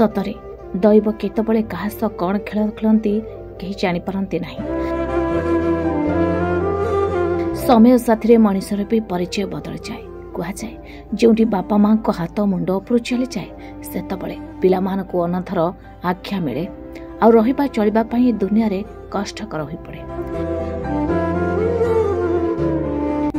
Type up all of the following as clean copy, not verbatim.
सतरे दैव केतबळे काहा सह कौन खेल खेलती कहीं जापारती ना। समय साथी मनीषर भी परिचय बदल जाए। कहुए जो बापा माँ को हाथ मुंड उपर चली जाए से पिला को अनाथर आख्या मिले आ रहिबा चलिबा पई दुनिया रे कष्टकर होई पड़े।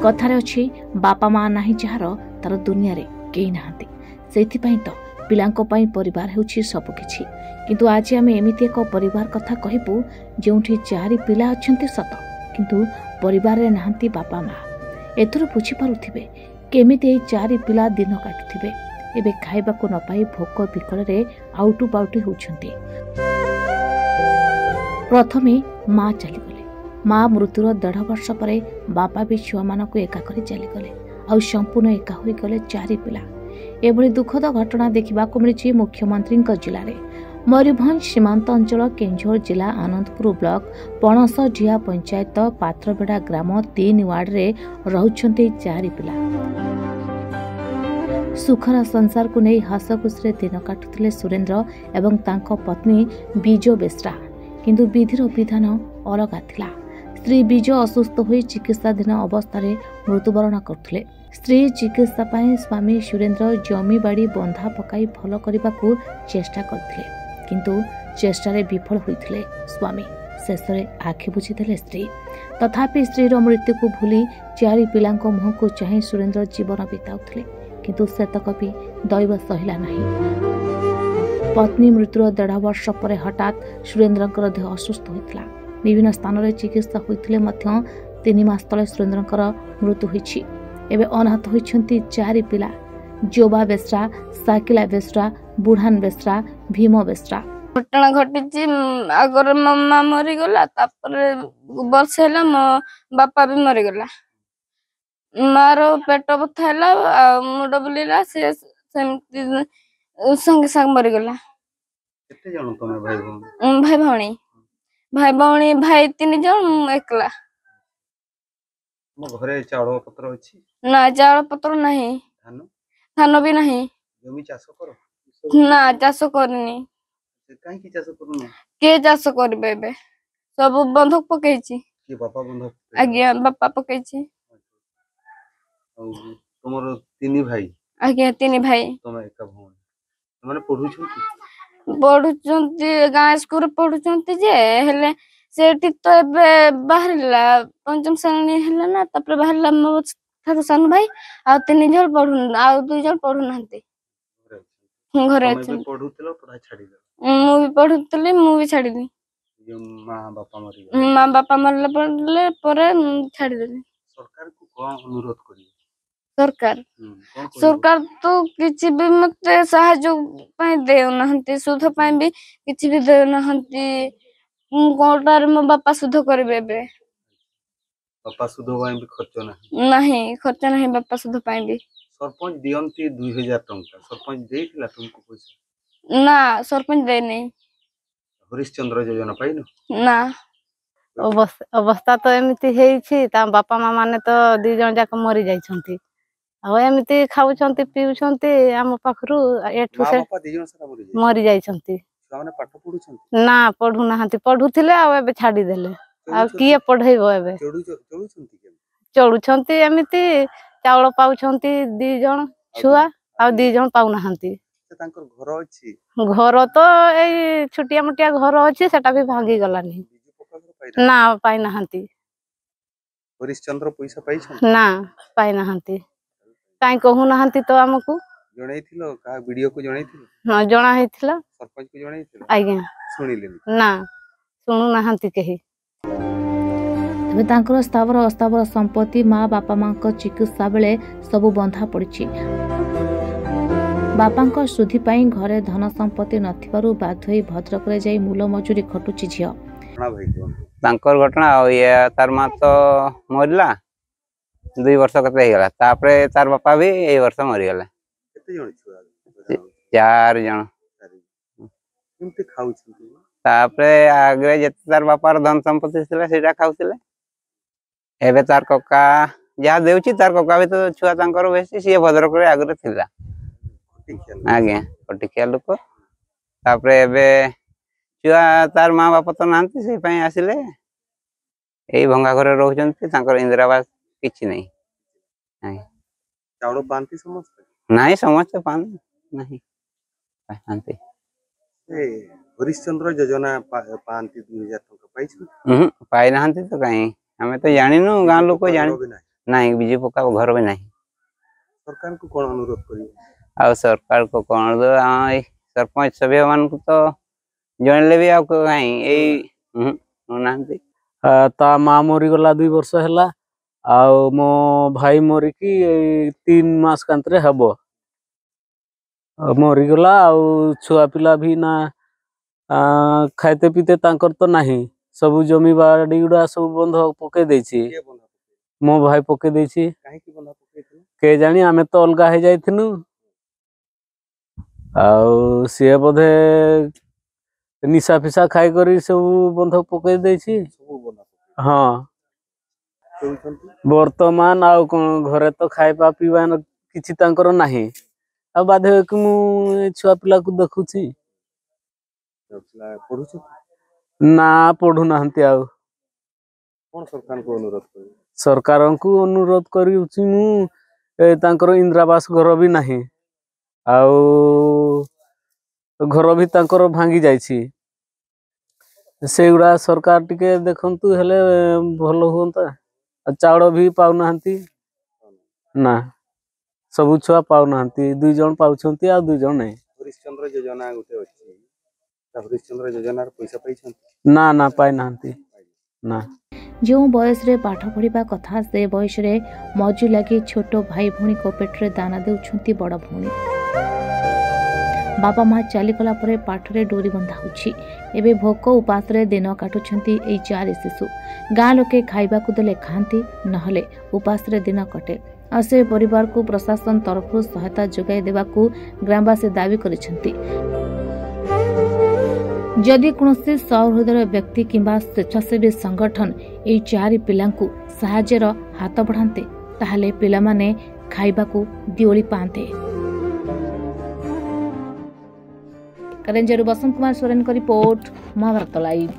कथारे अछि बापा माँ नाही जार तार दुनिया रे केही नाहंती। सेथिपई तो पिलांको पई परिवार हेउछि सब किछि। किंतु आज आमे एमिति एक परिवार कथा कहिबु जोंठी चारि पिला अछंती सत किंतु परिवार रे नाहंती बापा माँ। एथुर बुझी पारुथिबे केमिति एई चारि पिला दिन काटुथिबे। एबे खाइबाको न पाई भोक विकल रे आउटु पाउटु होउछंती। प्रथमे माँ चलीगले। माँ मृत्युर 1.5 वर्ष पर बापा भी छुआ मानक एका करी चलीगले आ संपूर्ण एका होई गले चारि पिला। एभली दुखद घटना देखा मिली मुख्यमंत्री जिले में। मयूरभंज सीमांत अंचल केंझोर जिला आनंदपुर ब्लॉक पणसढिया पंचायत पात्रबेड़ा ग्राम 3 वार्ड रे रहउछंती चारि पिला। सुखर संसार को नहीं हसखुशी दिन काटुथिले सुरेंद्र एवं तांको पत्नी बीजो बेसरा। किंतु विधिर विधान अलगा थिला। स्त्री बीज असुस्थ होई चिकित्साधीन अवस्था मृत्युवरण करथिले। स्त्री चिकित्सा पाई स्वामी सुरेंद्र जमी बाड़ी बंधा पकाई भल करने को चेष्टा करथिले किंतु चेष्टारे विफल होइथिले स्वामी। शेष में आखि बुझीदेले स्त्री। तथापि स्त्रीर मृत्यु को भूली चारि पिलांको मुह को चाहि सुरेंद्र जीवन बिताउथिले किंतु सेतक भी दैव सहिला नहीं। पत्नी मृत्युर 1.5 वर्ष पर हठात सुरेंद्रकर देह असुस्थ होइथिला। विभिन्न स्थान में चिकित्सा होइथिले मध्य 3 मास तले सुरेंद्रकर मृत्यु होइछि। एबे अनाथ होइछंती चारि पिला। जोबा बेसरा, साकिला बेसरा, बुढ़ान बेसरा, भीम बेसरा। घटना घटी आगर मम्मा मरीगला वर्ष है मो बापा भी मरीगला। मार पेट बथा है मुंड बुलेला से संगे संग मरीगला। भाई भौणी भाई 3 जन एकला। घरे चाउल पत्र अछि ना चाउल पत्र नहीं। धान भी नहीं। जमी चाष करो ना चाष करनी। काई की चाष करू ना के चाष करबे बे सब बंधक पकेछि। के बापा बंधक आज्ञा बापा पकेछि। तुमरो 3 भाई आज्ञा 3 भाई तुम एका भौणी माने पढुछंती गाँ स्कूल पढुछंती जे हेले सेठी तो एबे बाहरला 5म श्रेणी हेला ना तपर बाहरला मो थारो सान भाई आ 3 जण पढुन आ 2 जण पढु नांती घरे अछि। पढुतलो पढा छाडी दे मु भी पढुतले मु भी छाडी दी। मां बापा मरले पड़ले परे छाडी दे। सरकार को कोन अनुरोध करी? सरकार तो किछि भी मते सहायता पय देउ नहंती सुध पय भी किछि भी देउ नहंती। कोटार मो बापा सुध करबे बे। बापा सुध पय भी खर्च नहीं खर्च नहीं बापा सुध पय भी। सरपंच दियंती 2000 टंका सरपंच देइथिला तुमको पैसा? ना सरपंच दे नहीं। हरिश्चंद्र योजना पाइनो? ना अवस्था तो एमती हेछि ता बापा माँ माने तो 2 जण जाक मरि जाइछंती आ एमती खाउछंती पिउछंती हम पाखरु एठु से मरि जाइछंती। माने पाठ पढुछंती ना पढु नाहंती पढुथिले आ एबे छाडी देले आ किए पढैबो एबे चढुछंती एमती चावल पाउछंती 2 जण छुआ आ 2 जण पाउ नाहंती। तांकर घर अछि घर तो एई छुटिया मुटिया घर अछि सेटा भी भांगी गलानी ना पाई नाहंती। हरिश्चंद्र पैसा पाइछ ना पाई नाहंती काई कहू नाहंती तो हमकु जणैथिलो का वीडियो को जणैथिलो? ना जणा हेथिला सरपंच को जणैथिलो? आज्ञा सुनिले ना सुनु नाहंती केही। तबे तांकर स्थावर अस्थावर संपत्ति माँ बापा माँ को चिकित्सा बेले सबु बंधा पड़िछि। बापांक सुधी पाई घरे धन संपत्ति नथिबारु बाध्य होई भद्रक रे जाई मूल मजूरी खटुछि झियो। तांकर घटना ये तार मां तो मरला 2 वर्ष कते हे गला तापरे तार बापा भी ए वर्ष मरि गला। केते जण छुआ? 4 जण। केमते खाउछंती? तापरे आगे जते तार बापार धन संपत्ति थिला सेटा खाउथिले। एबे तार कक्का जा देउची तार कक्का भी तो छुआ तांकर बेसी सी भद्रक रे आगरे थिला। आगे कटिकिया लोक तापरे एबे छुआ तार माँ बाप तो नांती से पई आसिले एई भंगा घरे रहउचंती तांकर इंदिरा आवास किछि नहीं नहीं चाउल पांती समस्त नहीं समस्त पान नहीं पांती ए हरिश्चंद्र योजना पांती 2000 टंका पाइछु पाई नांती तो कहीं हमें तो जानिनु गां लोक जानि नहीं बिजू पक्का घर भी नहीं सरकार को कोन अनुरोध करियो आ सरकार को कौन दो सरपंच सभ्य मान को तो जनले भी आपको कहीं यही नांती ता माँ मरी गला 2 वर्ष है आउ मो भाई मरिकी 3 मास कांतरे हबो मरी गला आउ छुआ पिला भी ना खाइते पीते तांकर तो नहीं सब जमी बाड़ी गुड़ा सब बंध पके देछि मो भाई पके देछि काहे की बंध पके के जानी आमे तो अलगा हे जाइथिनु आउ सी बोधे निशा फिशा खाई करी सब बंध पके देछि हाँ वर्तमान आउ घरे तो खाइबा पीवा किछि तांकर नाही आ बाध्य कि मु छुआ पिला को देखुछि ना पढ़ु नाहंती आउ कोन सरकार को अनुरोध करी सरकार को अनुरोध करी मु तांकर इंदिरावास घर भी नाही आउ घर भी तांकर भांगी जाइछि से गुड़ा सरकार टिके देखंतु हेले भलो होंता चाउल भी पाउ नाहंती ना सब छुआ पाउ नाहंती 2 जन पाउछंती आ 2 जन नहीं हरिश्चंद्र योजना गुटे अछि हरिश्चंद्र योजना पैसा पाइछंती ना ना पाइ नाहंती ना जो बयस रे पाठ पढ़िबा कथा से बयस रे मजू लगी छोट भाई भूणी को पेटरे दाना देउछंती बड़ भूणी बापा माँ चलीगला परे पाठरे डोरी बंधा होछि एबे भोक उपास रे दिन काटुछंती एई 4 शिशु गाँ लोके खाइबा को देले खांती नहले उपास रे दिन कटे आ से परिवार को प्रशासन तरफ सहायता जोगाई देबा को ग्रामवासी दाबी करिसंती जदि कोनोसी सहृदय व्यक्ति किंबा स्वेच्छासेवी संगठन एई 4 पिलांकु सहायर हाथ बढ़ाते ताहले पिलामाने खाइबा को दिओली पाते। करेंजर बसंत कुमार सोरेन का रिपोर्ट महाभारत लाइव।